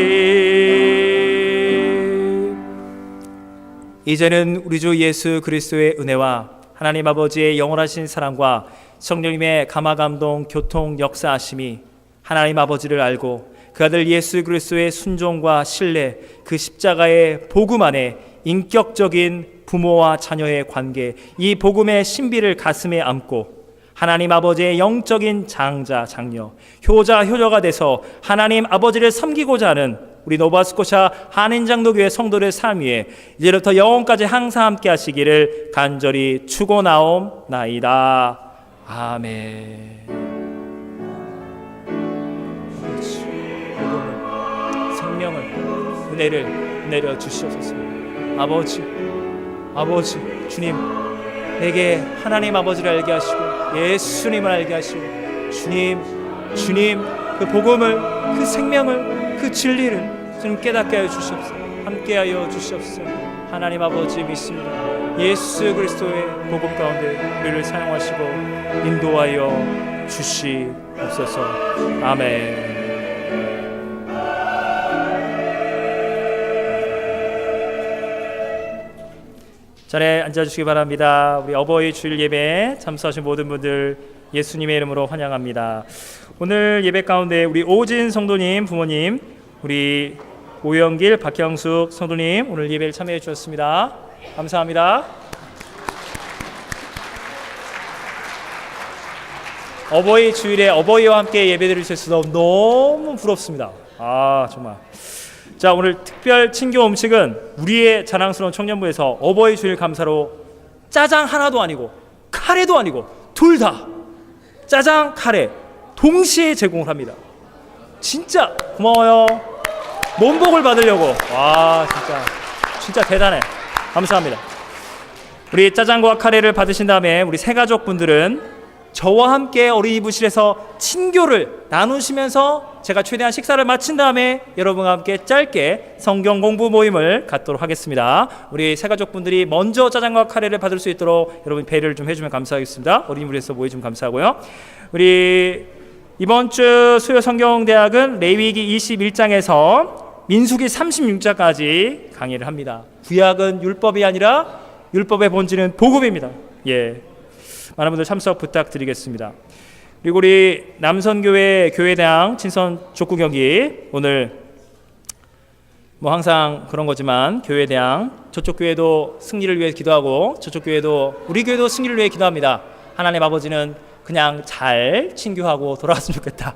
이제는 우리 주 예수 그리스도의 은혜와 하나님 아버지의 영원하신 사랑과 성령님의 감화감동 교통 역사하심이 하나님 아버지를 알고 그 아들 예수 그리스도의 순종과 신뢰, 그 십자가의 복음 안에 인격적인 부모와 자녀의 관계, 이 복음의 신비를 가슴에 안고 하나님 아버지의 영적인 장자, 장녀, 효자, 효녀가 돼서 하나님 아버지를 섬기고자 하는 우리 노바스코샤 한인장로교회 성도들의 삶 위에 이제부터 영원까지 항상 함께 하시기를 간절히 축원하옵나이다. 아멘. 생명을, 은혜를 내려 주시옵소서. 아버지 주님, 내게 하나님 아버지를 알게 하시고 예수님을 알게 하시고 주님 그 복음을, 그 생명을, 그 진리를 주님 깨닫게 하여 주시옵소서. 함께하여 주시옵소서. 하나님 아버지 믿습니다. 예수 그리스도의 복음 가운데 우리를 사용하시고 인도하여 주시옵소서. 아멘. 자리에 앉아주시기 바랍니다. 우리 어버이 주일 예배에 참석하신 모든 분들 예수님의 이름으로 환영합니다. 오늘 예배 가운데 우리 오진 성도님 부모님, 우리 오영길, 박형숙 성도님 오늘 예배를 참여해 주셨습니다. 감사합니다. 어버이 주일에 어버이와 함께 예배드릴 수 있어서 너무 부럽습니다. 정말. 자, 오늘 특별 친교 음식은 우리의 자랑스러운 청년부에서 어버이 주일 감사로 짜장 하나도 아니고 카레도 아니고 둘 다 짜장, 카레 동시에 제공을 합니다. 진짜 고마워요. 몸복을 받으려고. 와, 진짜 대단해. 감사합니다. 우리 짜장과 카레를 받으신 다음에 우리 새가족분들은 저와 함께 어린이부실에서 친교를 나누시면서 제가 최대한 식사를 마친 다음에 여러분과 함께 짧게 성경 공부 모임을 갖도록 하겠습니다. 우리 새가족분들이 먼저 짜장과 카레를 받을 수 있도록 여러분 배려를 좀 해주면 감사하겠습니다. 어린이부실에서 모여주면 감사하고요. 우리 이번 주 수요 성경대학은 레위기 21장에서 민수기 36장까지 강의를 합니다. 구약은 율법이 아니라 율법의 본질은 복음입니다. 많은 분들 참석 부탁드리겠습니다. 그리고 우리 남선교회 교회당 친선 족구 경기, 오늘 항상 그런 거지만 교회당 저쪽 교회도 승리를 위해 기도하고 저쪽 교회도 우리 교회도 승리를 위해 기도합니다. 하나님 아버지는 그냥 잘 친교하고 돌아갔으면 좋겠다.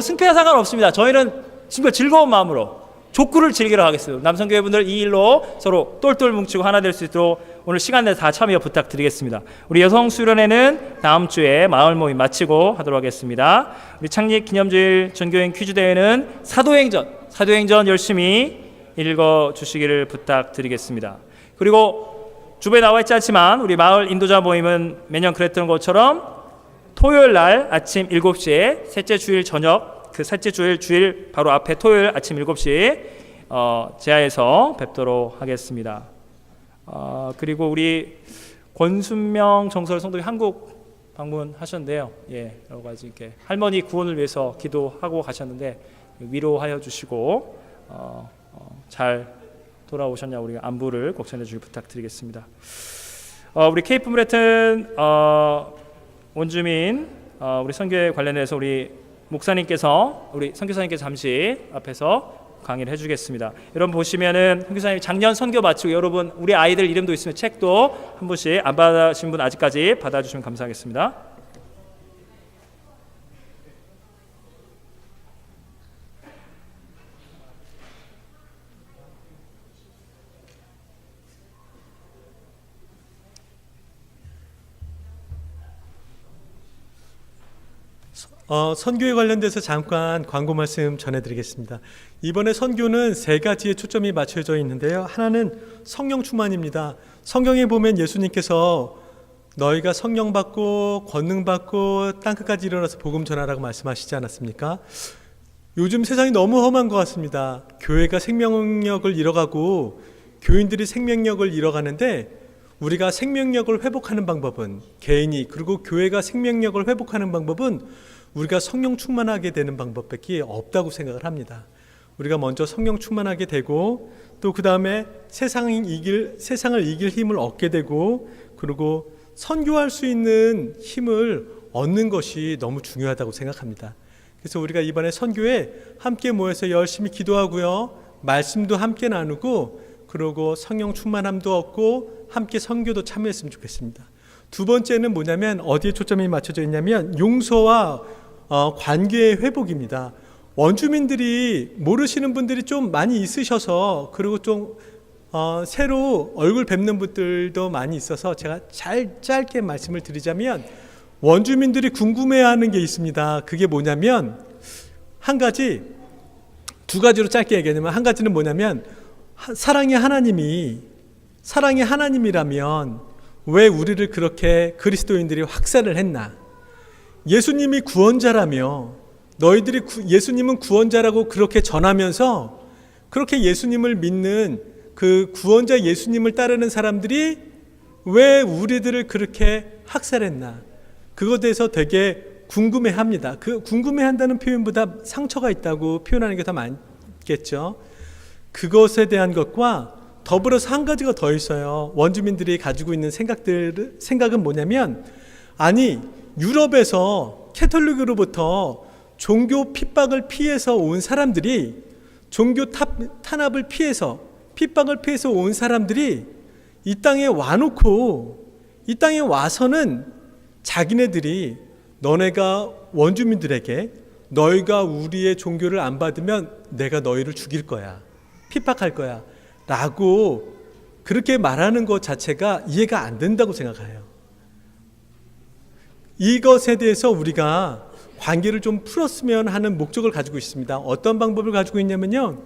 승패와 상관없습니다. 저희는 정말 즐거운 마음으로 족구를 즐기러 가겠습니다. 남성교회 분들 이 일로 서로 똘똘 뭉치고 하나 될 수 있도록 오늘 시간 내서 다 참여 부탁드리겠습니다. 우리 여성 수련회는 다음 주에 마을 모임 마치고 하도록 하겠습니다. 우리 창립 기념주일 전교인 퀴즈 대회는 사도행전 열심히 읽어 주시기를 부탁드리겠습니다. 그리고 주변에 나와 있지 않지만 우리 마을 인도자 모임은 매년 그랬던 것처럼 토요일 날 아침 7시에 셋째 주일 저녁, 그 셋째 주일 바로 앞에 토요일 아침 7시 지하에서 뵙도록 하겠습니다. 그리고 우리 권순명 정설 성도님 한국 방문하셨는데요. 여러 가지 이렇게 할머니 구원을 위해서 기도하고 가셨는데 위로하여 주시고 잘 돌아오셨냐 우리가 안부를 꼭 전해주기 부탁드리겠습니다. 우리 케이프 브레튼 원주민 우리 선교에 관련해서 우리 목사님께서 우리 선교사님께서 잠시 앞에서 강의를 해주겠습니다. 여러분 보시면은 선교사님이 작년 선교 마치고 여러분 우리 아이들 이름도 있으면 책도 한 분씩 안 받으신 분 아직까지 받아주시면 감사하겠습니다. 선교에 관련돼서 잠깐 광고 말씀 전해드리겠습니다. 이번에 선교는 세 가지에 초점이 맞춰져 있는데요. 하나는 성령 충만입니다. 성경에 보면 예수님께서 너희가 성령 받고 권능 받고 땅끝까지 일어나서 복음 전하라고 말씀하시지 않았습니까? 요즘 세상이 너무 험한 것 같습니다. 교회가 생명력을 잃어가고 교인들이 생명력을 잃어가는데, 우리가 생명력을 회복하는 방법은, 개인이 그리고 교회가 생명력을 회복하는 방법은 우리가 성령 충만하게 되는 방법밖에 없다고 생각을 합니다. 우리가 먼저 성령 충만하게 되고, 또 그 다음에 세상을 이길 힘을 얻게 되고, 그리고 선교할 수 있는 힘을 얻는 것이 너무 중요하다고 생각합니다. 그래서 우리가 이번에 선교에 함께 모여서 열심히 기도하고요, 말씀도 함께 나누고, 그리고 성령 충만함도 얻고 함께 선교도 참여했으면 좋겠습니다. 두 번째는 뭐냐면, 어디에 초점이 맞춰져 있냐면 용서와 관계의 회복입니다. 원주민들이 모르시는 분들이 좀 많이 있으셔서, 그리고 좀 새로 얼굴 뵙는 분들도 많이 있어서 제가 짧게 말씀을 드리자면, 원주민들이 궁금해하는 게 있습니다. 그게 뭐냐면, 두 가지로 짧게 얘기하면, 한 가지는 뭐냐면, 사랑의 하나님이라면 왜 우리를 그렇게 그리스도인들이 확산을 했나? 예수님이 구원자라며 너희들이 예수님은 구원자라고 그렇게 전하면서, 그렇게 예수님을 믿는 그 구원자 예수님을 따르는 사람들이 왜 우리들을 그렇게 학살했나? 그것에 대해서 되게 궁금해합니다. 그 궁금해한다는 표현보다 상처가 있다고 표현하는 게 더 많겠죠. 그것에 대한 것과 더불어서 한 가지가 더 있어요. 원주민들이 가지고 있는 생각은 뭐냐면, 아니, 유럽에서 캐톨릭으로부터 종교 핍박을 피해서 온 사람들이, 종교 탄압을 피해서, 핍박을 피해서 온 사람들이 이 땅에 와놓고, 이 땅에 와서는 자기네들이 너네가 원주민들에게 너희가 우리의 종교를 안 받으면 내가 너희를 죽일 거야, 핍박할 거야 라고 그렇게 말하는 것 자체가 이해가 안 된다고 생각해요. 이것에 대해서 우리가 관계를 좀 풀었으면 하는 목적을 가지고 있습니다. 어떤 방법을 가지고 있냐면요,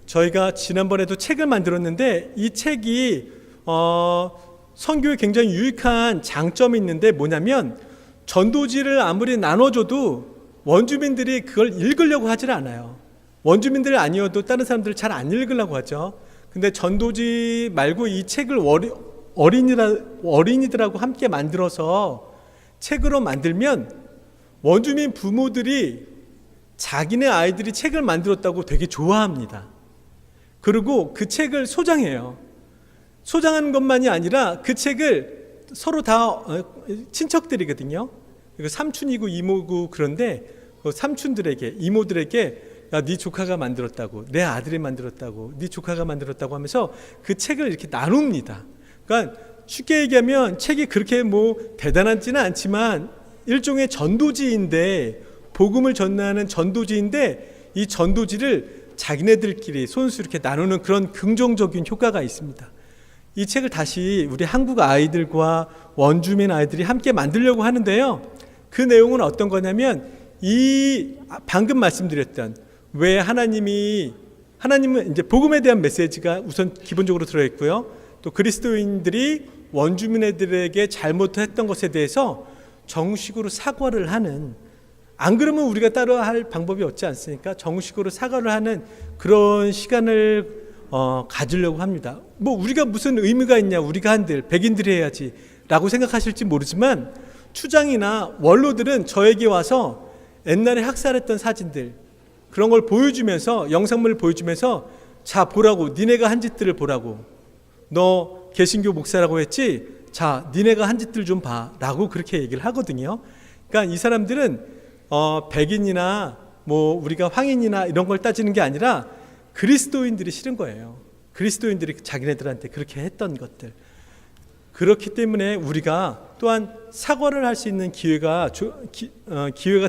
저희가 지난번에도 책을 만들었는데, 이 책이 선교에 굉장히 유익한 장점이 있는데, 뭐냐면 전도지를 아무리 나눠줘도 원주민들이 그걸 읽으려고 하질 않아요. 원주민들 아니어도 다른 사람들 잘 안 읽으려고 하죠. 근데 전도지 말고 이 책을 어린이들하고 함께 만들어서 책으로 만들면 원주민 부모들이 자기네 아이들이 책을 만들었다고 되게 좋아합니다. 그리고 그 책을 소장해요. 소장하는 것만이 아니라 그 책을 서로 다 친척들이거든요. 삼촌이고 이모고, 그런데 삼촌들에게, 이모들에게, 야, 네 조카가 만들었다고, 내 아들이 만들었다고, 네 조카가 만들었다고 하면서 그 책을 이렇게 나눕니다. 그러니까 쉽게 얘기하면 책이 그렇게 대단하지는 않지만 일종의 전도지인데, 복음을 전하는 전도지인데, 이 전도지를 자기네들끼리 손수 이렇게 나누는 그런 긍정적인 효과가 있습니다. 이 책을 다시 우리 한국 아이들과 원주민 아이들이 함께 만들려고 하는데요, 그 내용은 어떤 거냐면, 이 방금 말씀드렸던, 왜 하나님은 이제 복음에 대한 메시지가 우선 기본적으로 들어있고요, 또 그리스도인들이 원주민들에게 잘못했던 것에 대해서 정식으로 사과를 하는, 안 그러면 우리가 따로 할 방법이 없지 않습니까? 정식으로 사과를 하는 그런 시간을 가지려고 합니다. 우리가 무슨 의미가 있냐, 우리가 한들 백인들이 해야지 라고 생각하실지 모르지만, 추장이나 원로들은 저에게 와서 옛날에 학살했던 사진들, 그런 걸 보여주면서, 영상물을 보여주면서, 자 보라고, 니네가 한 짓들을 보라고, 너 개신교 목사라고 했지, 자 니네가 한 짓들 좀 봐 라고 그렇게 얘기를 하거든요. 그러니까 이 사람들은 백인이나 우리가 황인이나 이런 걸 따지는 게 아니라 그리스도인들이 싫은 거예요. 그리스도인들이 자기네들한테 그렇게 했던 것들. 그렇기 때문에 우리가 또한 사과를 할 수 있는 기회가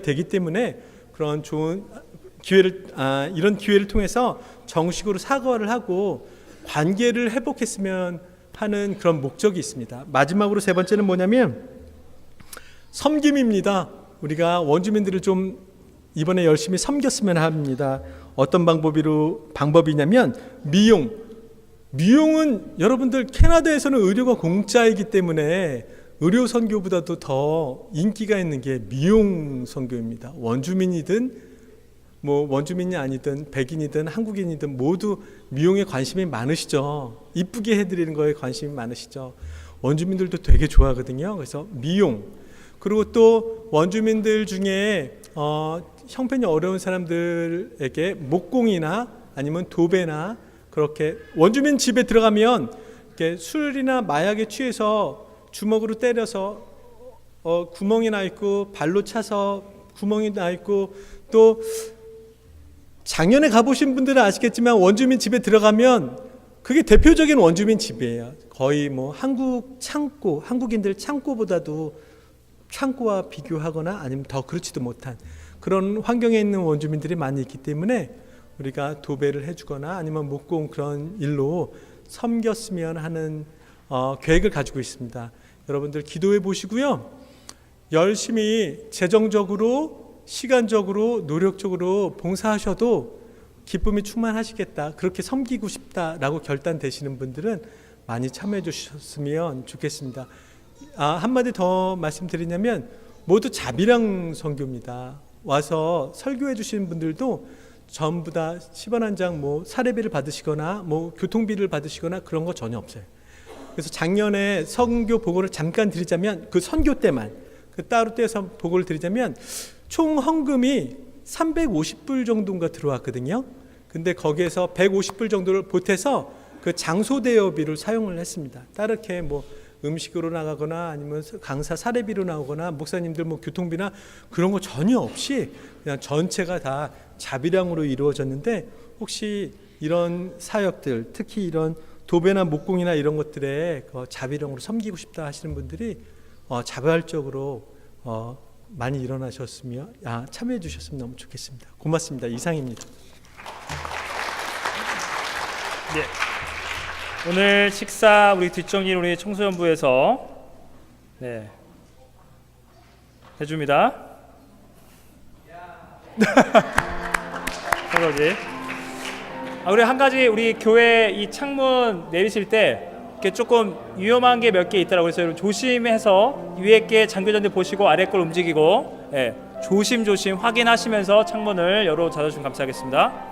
되기 때문에, 그런 좋은 기회를, 이런 기회를 통해서 정식으로 사과를 하고 관계를 회복했으면 하는 그런 목적이 있습니다. 마지막으로 세 번째는 뭐냐면 섬김입니다. 우리가 원주민들을 좀 이번에 열심히 섬겼으면 합니다. 어떤 방법이냐면 미용은 여러분들 캐나다에서는 의료가 공짜이기 때문에 의료 선교보다도 더 인기가 있는 게 미용 선교입니다. 원주민이든 원주민이 아니든 백인이든 한국인이든 모두 미용에 관심이 많으시죠. 이쁘게 해드리는 거에 관심이 많으시죠. 원주민들도 되게 좋아하거든요. 그래서 미용, 그리고 또 원주민들 중에 형편이 어려운 사람들에게 목공이나 아니면 도배나, 그렇게 원주민 집에 들어가면 이렇게 술이나 마약에 취해서 주먹으로 때려서 구멍이 나 있고 발로 차서 구멍이 나 있고, 또 작년에 가보신 분들은 아시겠지만 원주민 집에 들어가면 그게 대표적인 원주민 집이에요. 거의 한국인들 창고보다도 창고와 비교하거나 아니면 더 그렇지도 못한 그런 환경에 있는 원주민들이 많이 있기 때문에 우리가 도배를 해주거나 아니면 목공 그런 일로 섬겼으면 하는 계획을 가지고 있습니다. 여러분들 기도해 보시고요. 열심히 재정적으로, 시간적으로, 노력적으로 봉사하셔도 기쁨이 충만하시겠다, 그렇게 섬기고 싶다라고 결단되시는 분들은 많이 참여해 주셨으면 좋겠습니다. 한마디 더 말씀드리냐면 모두 자비랑 선교입니다. 와서 설교해 주시는 분들도 전부 다 10원 한 장 사례비를 받으시거나 교통비를 받으시거나 그런 거 전혀 없어요. 그래서 작년에 선교 보고를 잠깐 드리자면, 그 선교 때만 따로 떼서 보고를 드리자면 총 헌금이 350불 정도인가 들어왔거든요. 근데 거기에서 150불 정도를 보태서 그 장소 대여비를 사용을 했습니다. 다르게 음식으로 나가거나 아니면 강사 사례비로 나오거나 목사님들 교통비나 그런 거 전혀 없이 그냥 전체가 다 자비량으로 이루어졌는데, 혹시 이런 사역들, 특히 이런 도배나 목공이나 이런 것들에 자비량으로 섬기고 싶다 하시는 분들이 자발적으로 많이 일어나셨으며 참여해 주셨으면 너무 좋겠습니다. 고맙습니다. 이상입니다. 네. 오늘 식사 우리 뒷정리 우리 청소년부에서 해줍니다. 설거지. 우리 한 가지, 우리 교회 이 창문 내리실 때 이렇게 조금 위험한 게 몇 개 있더라고요. 그래서 여러분 조심해서 위에 게 잠겨졌는데 보시고 아래 걸 움직이고 조심조심 확인하시면서 창문을 열어 닫아주시면 감사하겠습니다.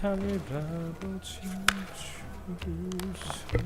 하늘 아버지 주옵소서.